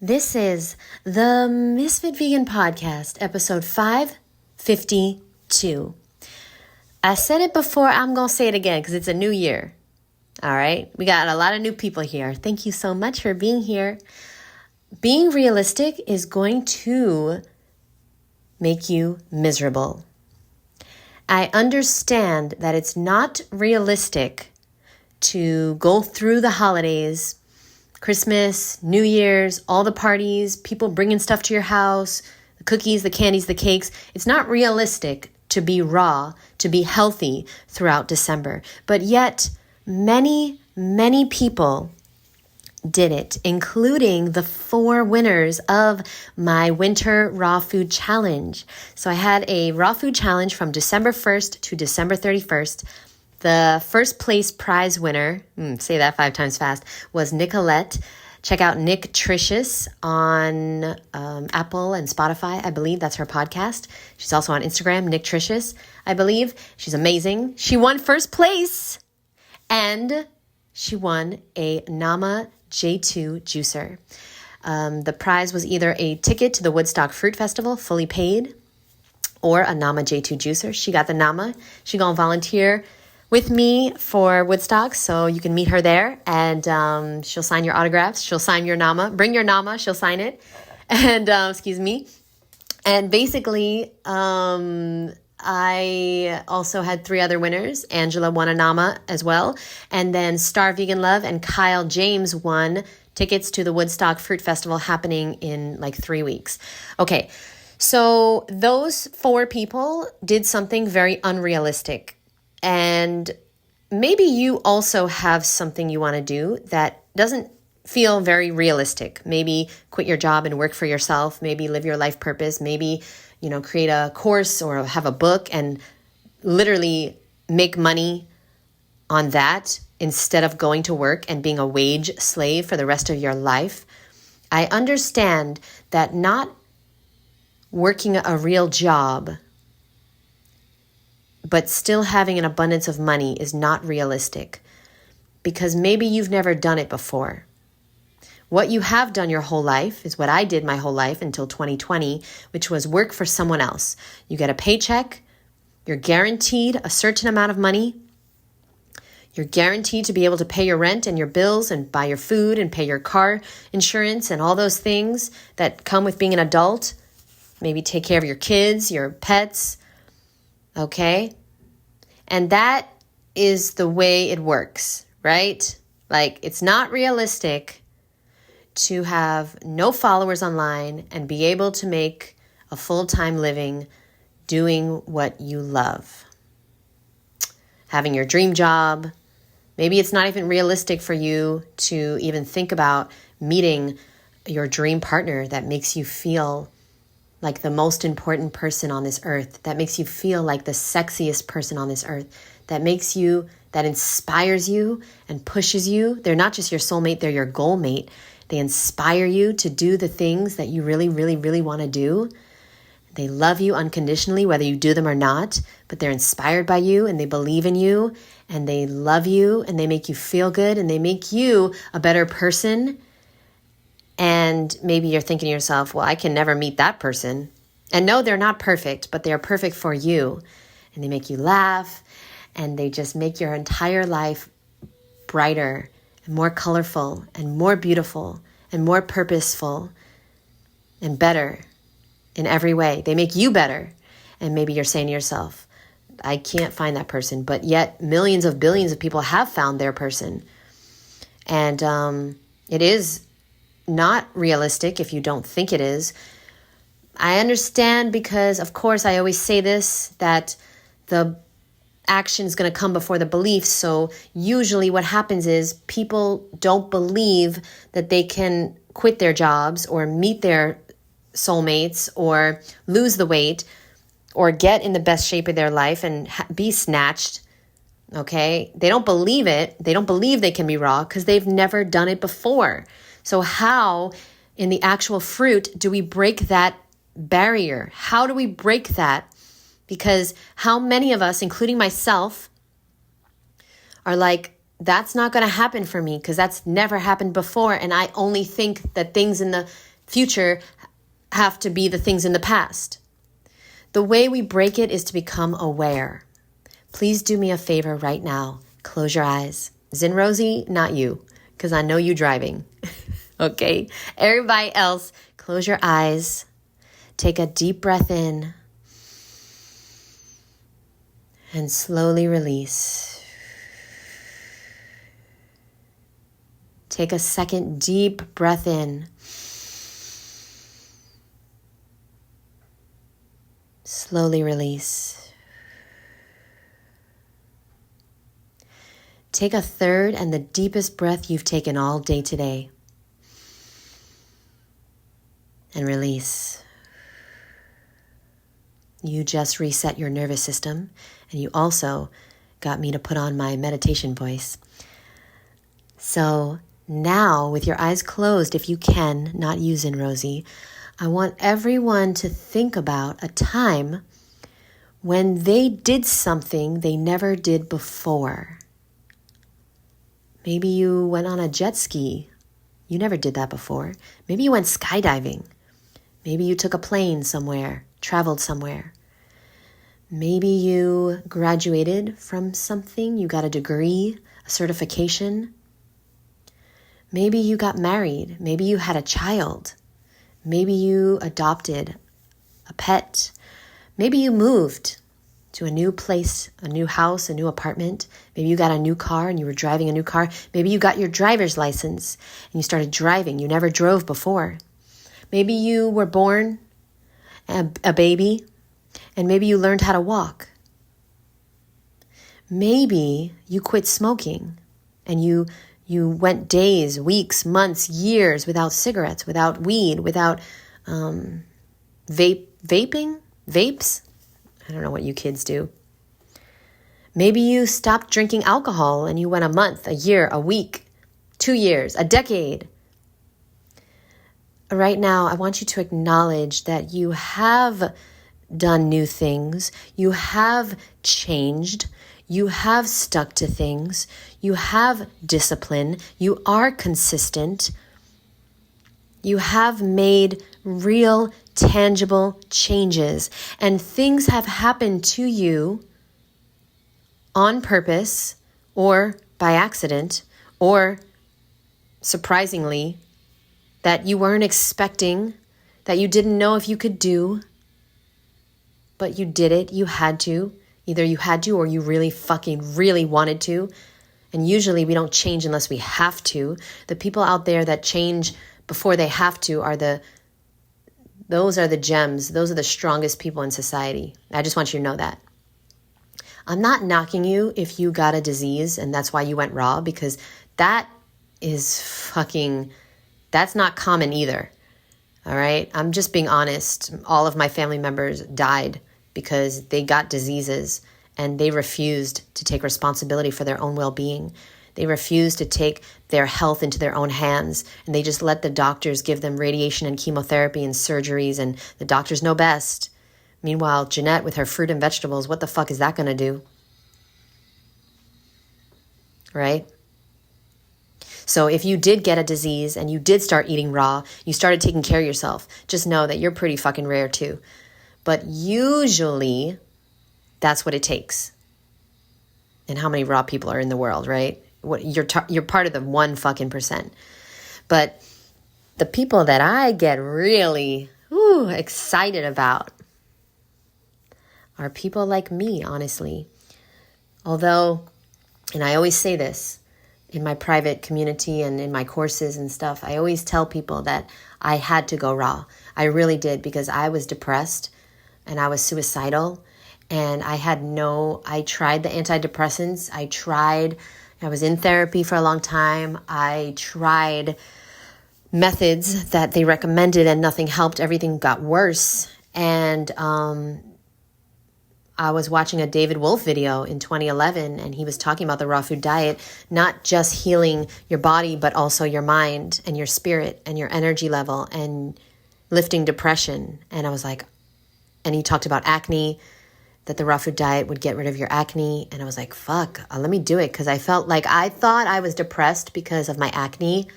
This is the Ms.FitVegan Podcast, episode 552. I said it before, I'm going to say it again because it's a new year. All right? We got a lot of new people here. Thank you so much for being here. Being realistic is going to make you miserable. I understand that it's not realistic to go through the holidays, Christmas, New Year's, all the parties, people bringing stuff to your house, the cookies, the candies, the cakes. It's not realistic to be raw, to be healthy throughout December. But yet, many people did it, including the 4 winners of my winter raw food challenge. So I had a raw food challenge from December 1st to December 31st. The first place prize winner, say that 5 times fast, was Nicolette. Check out Nictricious on Apple and Spotify. I believe that's her podcast. She's also on Instagram, Nictricious, I believe. She's amazing. She won first place and she won a Nama J2 juicer. The prize was either a ticket to the Woodstock Fruit Festival, fully paid, or a Nama J2 juicer. She got the Nama. She gonna volunteer with me for Woodstock, so you can meet her there, and she'll sign your autographs. She'll sign your Nama. Bring your Nama. She'll sign it. And And basically, I also had 3 other winners. Angela won a Nama as well, and then Star Vegan Love and Kyle James won tickets to the Woodstock Fruit Festival happening in like 3 weeks. Okay, so those 4 people did something very unrealistic. And maybe you also have something you want to do that doesn't feel very realistic. Maybe quit your job and work for yourself. Maybe live your life purpose. Maybe, create a course or have a book and literally make money on that instead of going to work and being a wage slave for the rest of your life. I understand that not working a real job but still having an abundance of money is not realistic because maybe you've never done it before. What you have done your whole life is what I did my whole life until 2020, which was work for someone else. You get a paycheck, you're guaranteed a certain amount of money, you're guaranteed to be able to pay your rent and your bills and buy your food and pay your car insurance and all those things that come with being an adult. Maybe take care of your kids, your pets. Okay? And that is the way it works, right? Like, it's not realistic to have no followers online and be able to make a full-time living doing what you love. Having your dream job. Maybe it's not even realistic for you to even think about meeting your dream partner that makes you feel like the most important person on this earth, that makes you feel like the sexiest person on this earth, that inspires you and pushes you. They're not just your soulmate, they're your goal mate. They inspire you to do the things that you really, really, really want to do. They love you unconditionally, whether you do them or not, but they're inspired by you and they believe in you and they love you and they make you feel good and they make you a better person. And maybe you're thinking to yourself, well, I can never meet that person. And no, they're not perfect, but they are perfect for you. And they make you laugh, and they just make your entire life brighter and more colorful and more beautiful and more purposeful and better in every way. They make you better. And maybe you're saying to yourself, I can't find that person. But yet millions of billions of people have found their person. And it is not realistic if you don't think it is. I understand because, of course, I always say this, that the action is going to come before the belief. So usually what happens is people don't believe that they can quit their jobs or meet their soulmates or lose the weight or get in the best shape of their life and be snatched. Okay? They don't believe it. They don't believe they can be raw because they've never done it before. So how, in the actual fruit, do we break that barrier? How do we break that? Because how many of us, including myself, are like, that's not going to happen for me because that's never happened before. And I only think that things in the future have to be the things in the past. The way we break it is to become aware. Please do me a favor right now. Close your eyes. Zin Rosie, not you, because I know you driving. Okay? Everybody else, close your eyes. Take a deep breath in. And slowly release. Take a second deep breath in. Slowly release. Take a third and the deepest breath you've taken all day today. And release. You just reset your nervous system, and you also got me to put on my meditation voice. So now, with your eyes closed, if you can, not using Rosie, I want everyone to think about a time when they did something they never did before. Maybe you went on a jet ski. You never did that before. Maybe you went skydiving. Maybe you took a plane somewhere, traveled somewhere. Maybe you graduated from something. You got a degree, a certification. Maybe you got married. Maybe you had a child. Maybe you adopted a pet. Maybe you moved to a new place, a new house, a new apartment. Maybe you got a new car and you were driving a new car. Maybe you got your driver's license and you started driving. You never drove before. Maybe you were born a baby and maybe you learned how to walk. Maybe you quit smoking and you went days, weeks, months, years without cigarettes, without weed, without vapes. I don't know what you kids do. Maybe you stopped drinking alcohol and you went a month, a year, a week, 2 years, a decade. Right now, I want you to acknowledge that you have done new things. You have changed. You have stuck to things. You have discipline. You are consistent. You have made real, tangible changes. And things have happened to you on purpose or by accident or surprisingly that you weren't expecting, that you didn't know if you could do, but you did it. You had to. Either you had to or you really wanted to. And usually we don't change unless we have to. The people out there that change before they have to those are the gems. Those are the strongest people in society. I just want you to know that. I'm not knocking you if you got a disease and that's why you went raw, because that is that's not common either. All right? I'm just being honest. All of my family members died because they got diseases and they refused to take responsibility for their own well-being. They refused to take their health into their own hands, and they just let the doctors give them radiation and chemotherapy and surgeries, and the doctors know best. Meanwhile, Jeannette with her fruit and vegetables, what the fuck is that going to do? Right? So if you did get a disease and you did start eating raw, you started taking care of yourself, just know that you're pretty fucking rare too. But usually, that's what it takes. And how many raw people are in the world, right? You're part of the 1%. But the people that I get really excited about are people like me, honestly. Although, and I always say this in my private community and in my courses and stuff, I always tell people that I had to go raw. I really did, because I was depressed and I was suicidal. And I tried the antidepressants. I was in therapy for a long time. I tried methods that they recommended and nothing helped. Everything got worse. And I was watching a David Wolf video in 2011, and he was talking about the raw food diet, not just healing your body, but also your mind and your spirit and your energy level and lifting depression. And I was like, and he talked about acne, that the raw food diet would get rid of your acne. And I was like, fuck, let me do it. Because I felt like I thought I was depressed because of my acne.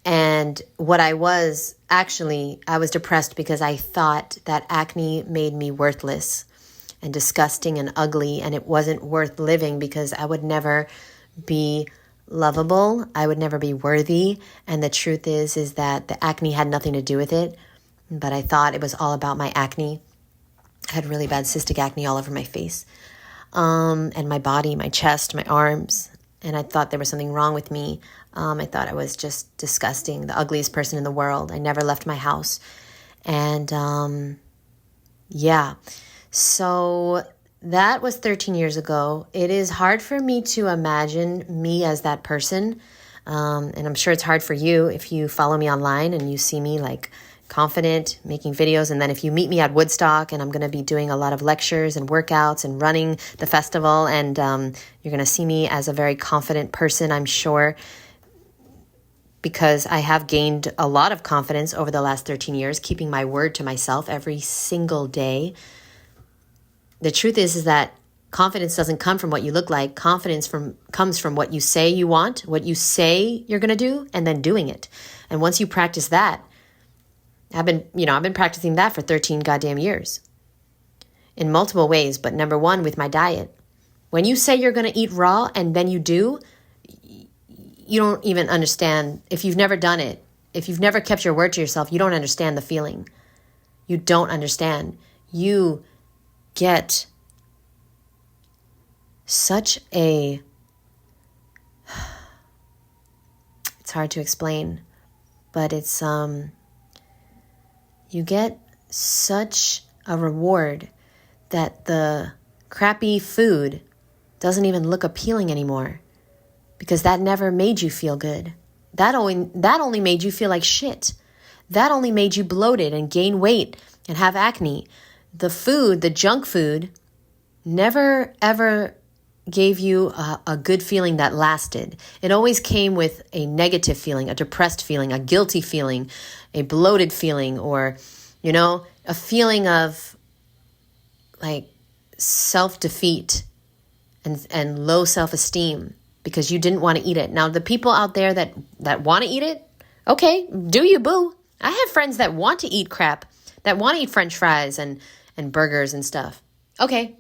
And what I was depressed because I thought that acne made me worthless and disgusting and ugly. And it wasn't worth living because I would never be lovable. I would never be worthy. And the truth is that the acne had nothing to do with it. But I thought it was all about my acne. I had really bad cystic acne all over my face, and my body, my chest, my arms. And I thought there was something wrong with me. I thought I was just disgusting, the ugliest person in the world. I never left my house. And yeah, so that was 13 years ago. It is hard for me to imagine me as that person. And I'm sure it's hard for you if you follow me online and you see me like confident, making videos. And then if you meet me at Woodstock, and I'm going to be doing a lot of lectures and workouts and running the festival, and you're going to see me as a very confident person, I'm sure, because I have gained a lot of confidence over the last 13 years, keeping my word to myself every single day. The truth is that confidence doesn't come from what you look like. Confidence comes from what you say you want, what you say you're going to do, and then doing it. And once you practice that, I've been practicing that for 13 goddamn years in multiple ways. But number one, with my diet, when you say you're going to eat raw and then you do, you don't even understand. If you've never done it, if you've never kept your word to yourself, you don't understand the feeling. You don't understand. You get such a, it's hard to explain, but it's, you get such a reward that the crappy food doesn't even look appealing anymore, because that never made you feel good. That only made you feel like shit. That only made you bloated and gain weight and have acne. The food, the junk food, never ever gave you a good feeling that lasted. It always came with a negative feeling, a depressed feeling, a guilty feeling, a bloated feeling, or, a feeling of like self-defeat and low self-esteem because you didn't want to eat it. Now, the people out there that want to eat it, okay, do you, boo. I have friends that want to eat crap, that want to eat French fries and burgers and stuff. Okay.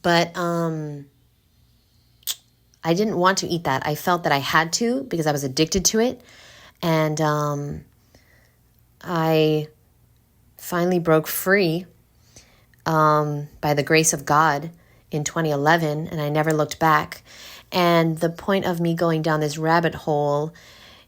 But I didn't want to eat that. I felt that I had to because I was addicted to it. And I finally broke free by the grace of God in 2011, and I never looked back. And the point of me going down this rabbit hole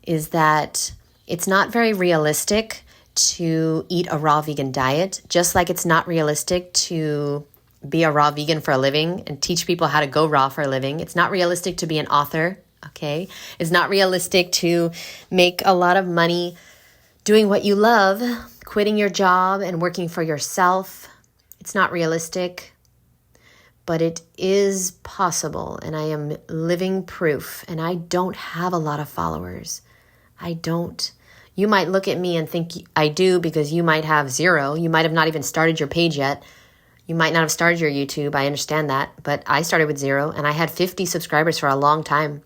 is that it's not very realistic to eat a raw vegan diet, just like it's not realistic to be a raw vegan for a living and teach people how to go raw for a living. It's not realistic to be an author, okay? It's not realistic to make a lot of money doing what you love, quitting your job and working for yourself. It's not realistic, but it is possible, and I am living proof, and I don't have a lot of followers. I don't. You might look at me and think I do because you might have 0. You might have not even started your page yet. You might not have started your YouTube. I understand that. But I started with 0, and I had 50 subscribers for a long time.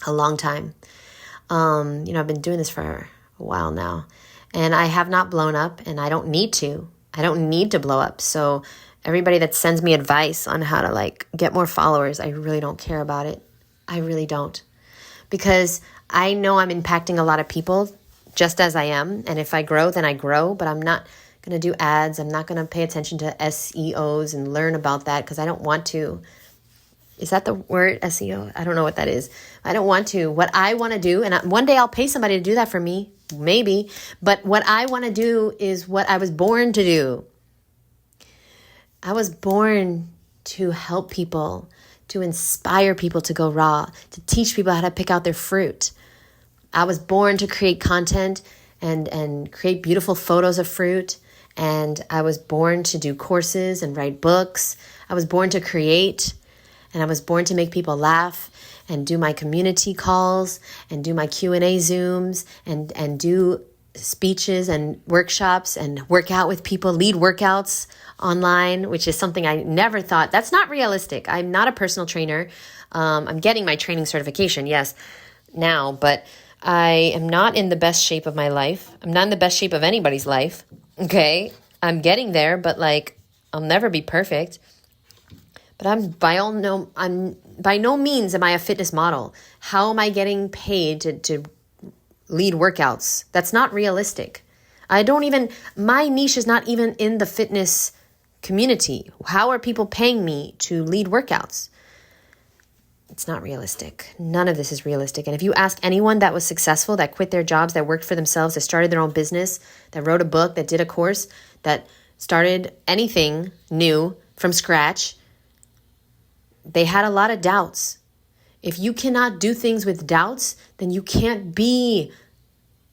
A long time. I've been doing this for a while now. And I have not blown up, and I don't need to. I don't need to blow up. So everybody that sends me advice on how to get more followers, I really don't care about it. I really don't. Because I know I'm impacting a lot of people just as I am. And if I grow, then I grow. But I'm not going to do ads. I'm not going to pay attention to SEOs and learn about that because I don't want to. Is that the word, SEO? I don't know what that is. I don't want to. What I want to do, and one day I'll pay somebody to do that for me, maybe. But what I want to do is what I was born to do. I was born to help people, to inspire people to go raw, to teach people how to pick out their fruit. I was born to create content and create beautiful photos of fruit. And I was born to do courses and write books. I was born to create, and I was born to make people laugh and do my community calls and do my Q&A Zooms and do speeches and workshops and work out with people, lead workouts online, which is something I never thought. That's not realistic. I'm not a personal trainer. I'm getting my training certification, yes, now, but I am not in the best shape of my life. I'm not in the best shape of anybody's life, okay? I'm getting there, but like, I'll never be perfect. But I'm by no means am I a fitness model. How am I getting paid to lead workouts? That's not realistic. My niche is not even in the fitness community. How are people paying me to lead workouts? It's not realistic. None of this is realistic. And if you ask anyone that was successful, that quit their jobs, that worked for themselves, that started their own business, that wrote a book, that did a course, that started anything new from scratch, they had a lot of doubts. If you cannot do things with doubts, then you can't be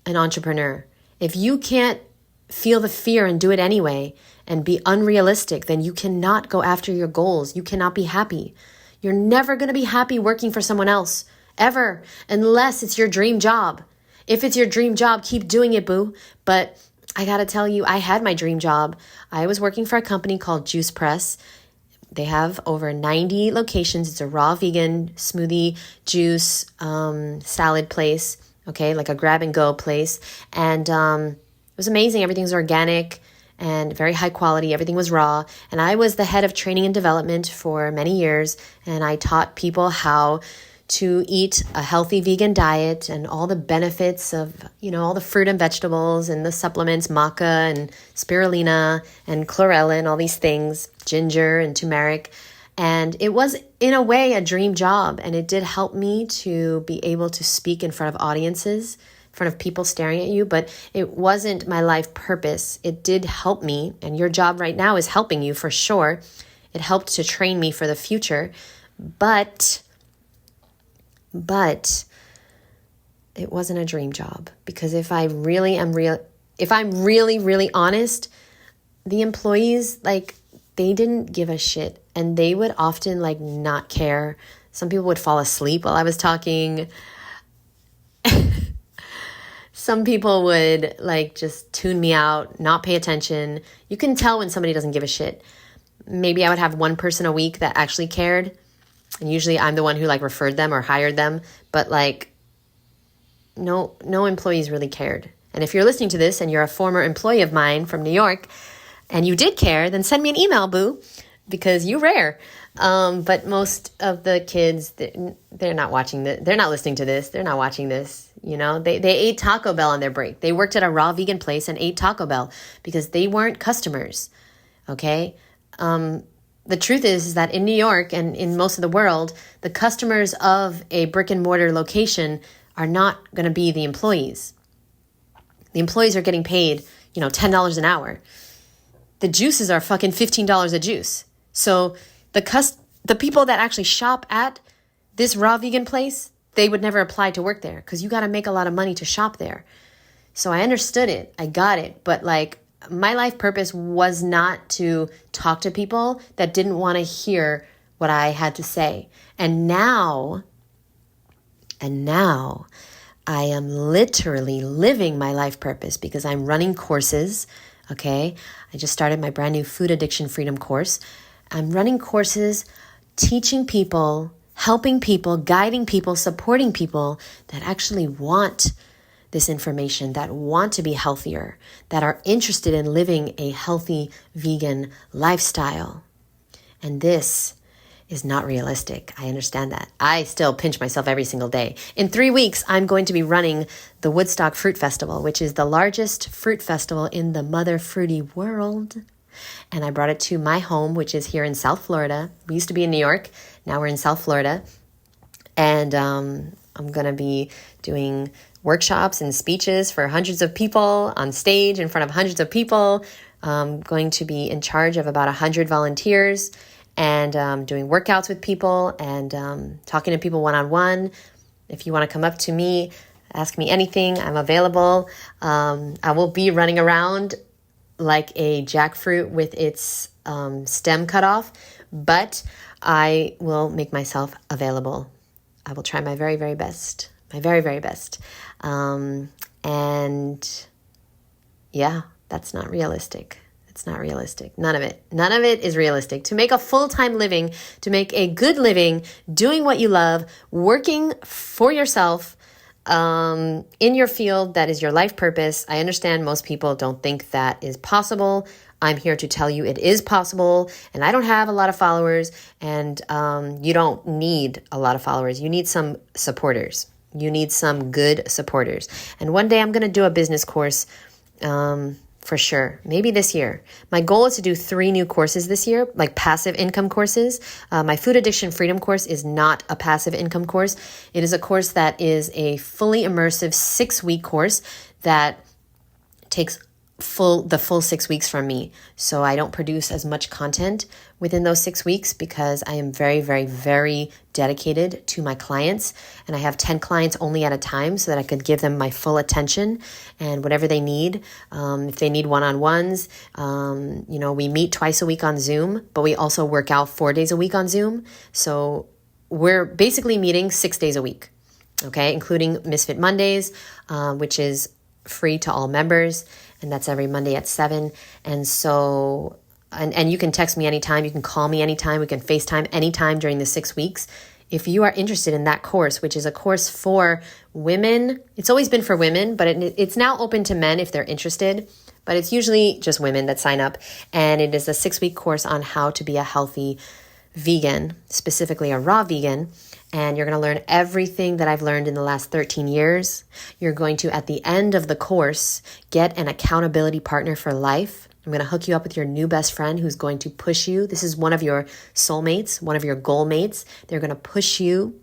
an entrepreneur. If you can't feel the fear and do it anyway and be unrealistic, then you cannot go after your goals. You cannot be happy. You're never going to be happy working for someone else, ever, unless it's your dream job. If it's your dream job, keep doing it, boo. But I got to tell you, I had my dream job. I was working for a company called Juice Press. They have over 90 locations. It's a raw vegan smoothie, juice, salad place, okay, like a grab-and-go place. And it was amazing. Everything was organic and very high quality. Everything was raw. And I was the head of training and development for many years. And I taught people how to eat a healthy vegan diet and all the benefits of, all the fruit and vegetables and the supplements, maca and spirulina and chlorella and all these things, ginger and turmeric. And it was, in a way, a dream job. And it did help me to be able to speak in front of audiences, in front of people staring at you. But it wasn't my life purpose. It did help me. And your job right now is helping you for sure. It helped to train me for the future. But it wasn't a dream job, because if I'm really, really honest, the employees, they didn't give a shit, and they would often not care. Some people would fall asleep while I was talking. Some people would just tune me out, not pay attention. You can tell when somebody doesn't give a shit. Maybe I would have one person a week that actually cared. And usually I'm the one who referred them or hired them. But no employees really cared. And if you're listening to this and you're a former employee of mine from New York and you did care, then send me an email, boo, because you're rare. But most of the kids, they're not watching this. They're not listening to this. They're not watching this. They ate Taco Bell on their break. They worked at a raw vegan place and ate Taco Bell because they weren't customers. Okay? The truth is that in New York and in most of the world, the customers of a brick and mortar location are not going to be the employees. The employees are getting paid, $10 an hour. The juices are fucking $15 a juice. So the people that actually shop at this raw vegan place, they would never apply to work there because you got to make a lot of money to shop there. So I understood it. I got it. But my life purpose was not to talk to people that didn't want to hear what I had to say. And now I am literally living my life purpose because I'm running courses, okay? I just started my brand new food addiction freedom course. I'm running courses, teaching people, helping people, guiding people, supporting people that actually want this information, that want to be healthier, that are interested in living a healthy vegan lifestyle. And this is not realistic. I understand that. I still pinch myself every single day. In 3 weeks, I'm going to be running the Woodstock Fruit Festival, which is the largest fruit festival in the mother fruity world. And I brought it to my home, which is here in South Florida. We used to be in New York. Now we're in South Florida. And I'm going to be doing workshops and speeches for hundreds of people on stage in front of hundreds of people. I'm going to be in charge of about 100 volunteers and doing workouts with people and talking to people one-on-one. If you want to come up to me, ask me anything, I'm available. I will be running around like a jackfruit with its stem cut off, but I will make myself available. I will try my very, very best. My very, very best. And yeah, that's not realistic. It's not realistic. None of it. None of it is realistic. To make a full-time living, to make a good living, doing what you love, working for yourself, in your field that is your life purpose. I understand most people don't think that is possible. I'm here to tell you it is possible, and I don't have a lot of followers, and you don't need a lot of followers. You need some supporters. You need some good supporters. And one day I'm going to do a business course for sure. Maybe this year. My goal is to do 3 new courses this year, like passive income courses. My food addiction freedom course is not a passive income course. It is a course that is a fully immersive 6-week course that takes the full 6 weeks from me. So I don't produce as much content within those 6 weeks because I am very, very, very dedicated to my clients. And I have 10 clients only at a time so that I could give them my full attention and whatever they need. If they need one-on-ones, we meet twice a week on Zoom, but we also work out 4 days a week on Zoom. So we're basically meeting 6 days a week, okay, including Misfit Mondays, which is free to all members. And that's every Monday at 7. And so, and you can text me anytime. You can call me anytime. We can FaceTime anytime during the 6 weeks. If you are interested in that course, which is a course for women, it's always been for women, but it's now open to men if they're interested. But it's usually just women that sign up. And it is a 6-week course on how to be a healthy vegan, specifically a raw vegan. And you're going to learn everything that I've learned in the last 13 years. You're going to, at the end of the course, get an accountability partner for life. I'm going to hook you up with your new best friend who's going to push you. This is one of your soulmates, one of your goal mates. They're going to push you.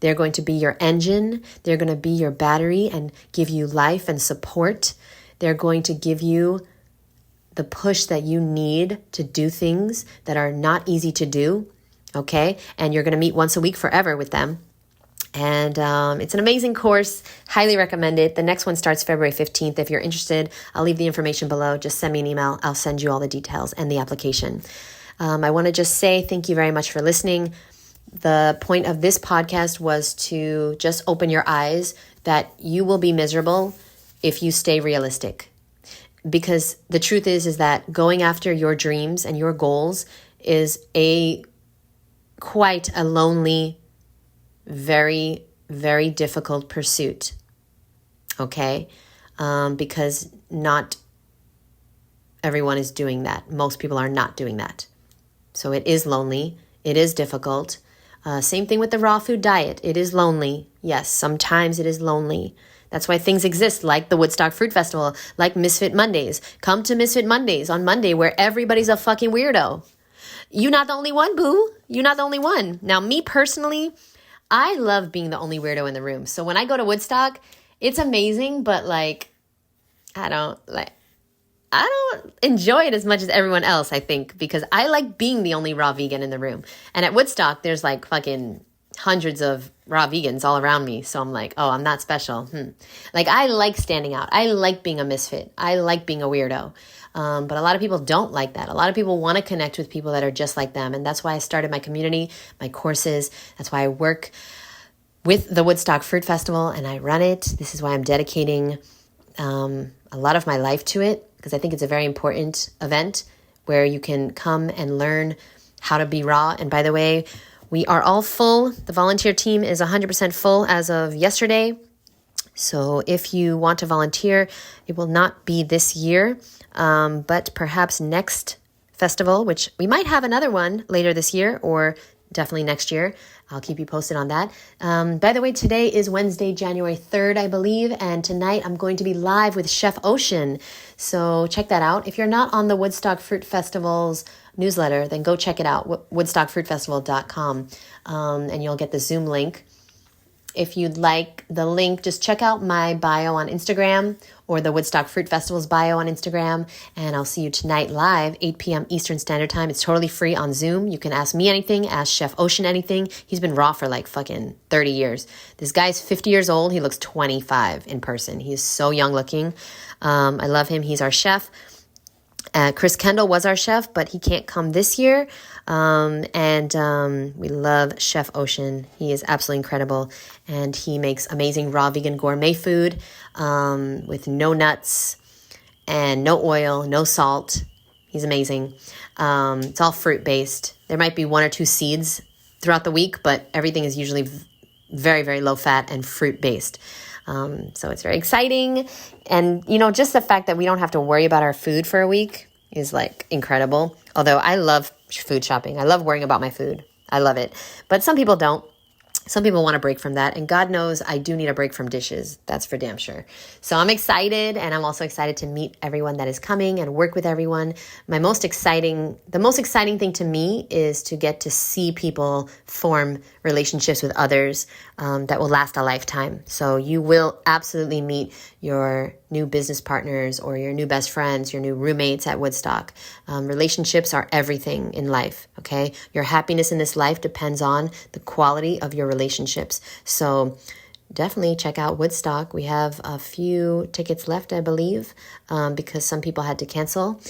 They're going to be your engine. They're going to be your battery and give you life and support. They're going to give you the push that you need to do things that are not easy to do. Okay, and you're going to meet once a week forever with them. And it's an amazing course. Highly recommend it. The next one starts February 15th. If you're interested, I'll leave the information below. Just send me an email. I'll send you all the details and the application. I want to just say thank you very much for listening. The point of this podcast was to just open your eyes that you will be miserable if you stay realistic. Because the truth is that going after your dreams and your goals is quite a lonely, very, very difficult pursuit, okay? Because not everyone is doing that. Most people are not doing that. So it is lonely. It is difficult. Same thing with the raw food diet. It is lonely. Yes, sometimes it is lonely. That's why things exist like the Woodstock Fruit Festival, like Misfit Mondays. Come to Misfit Mondays on Monday where everybody's a fucking weirdo. You're not the only one, boo. You're not the only one. Now, me personally, I love being the only weirdo in the room. So when I go to Woodstock, it's amazing, but I don't enjoy it as much as everyone else, I think, because I like being the only raw vegan in the room. And at Woodstock, there's like fucking hundreds of raw vegans all around me. So I'm like, oh, I'm not special. Like, I like standing out. I like being a misfit. I like being a weirdo. But a lot of people don't like that. A lot of people want to connect with people that are just like them. And that's why I started my community, my courses. That's why I work with the Woodstock Fruit Festival and I run it. This is why I'm dedicating a lot of my life to it, because I think it's a very important event where you can come and learn how to be raw. And by the way, we are all full. The volunteer team is 100% full as of yesterday. So if you want to volunteer, it will not be this year, but perhaps next festival, which we might have another one later this year or definitely next year. I'll keep you posted on that. By the way, today is Wednesday, January 3rd, I believe, and tonight I'm going to be live with Chef Ocean. So check that out. If you're not on the Woodstock Fruit Festival's newsletter, then go check it out, woodstockfruitfestival.com, and you'll get the Zoom link. If you'd like the link, just check out my bio on Instagram or the Woodstock Fruit Festival's bio on Instagram. And I'll see you tonight live, 8 p.m. Eastern Standard Time. It's totally free on Zoom. You can ask me anything, ask Chef Ocean anything. He's been raw for like fucking 30 years. This guy's 50 years old. He looks 25 in person. He's so young looking. I love him. He's our chef. Chris Kendall was our chef, but he can't come this year. We love Chef Ocean. He is absolutely incredible. And he makes amazing raw vegan gourmet food with no nuts and no oil, no salt. He's amazing. It's all fruit-based. There might be 1 or 2 seeds throughout the week, but everything is usually very, very low fat and fruit-based. So it's very exciting. And, just the fact that we don't have to worry about our food for a week is like incredible. Although I love food shopping. I love worrying about my food. I love it. But some people don't. Some people want a break from that. And God knows I do need a break from dishes. That's for damn sure. So I'm excited. And I'm also excited to meet everyone that is coming and work with everyone. The most exciting thing to me is to get to see people form relationships with others that will last a lifetime. So you will absolutely meet your new business partners or your new best friends, your new roommates at Woodstock. Relationships are everything in life, okay? Your happiness in this life depends on the quality of your relationships. So definitely check out Woodstock. We have a few tickets left, I believe, because some people had to cancel.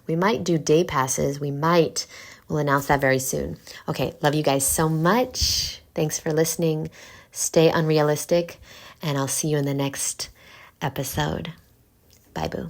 We might do day passes. We'll announce that very soon. Okay, love you guys so much. Thanks for listening. Stay unrealistic, and I'll see you in the next episode. Bye, boo.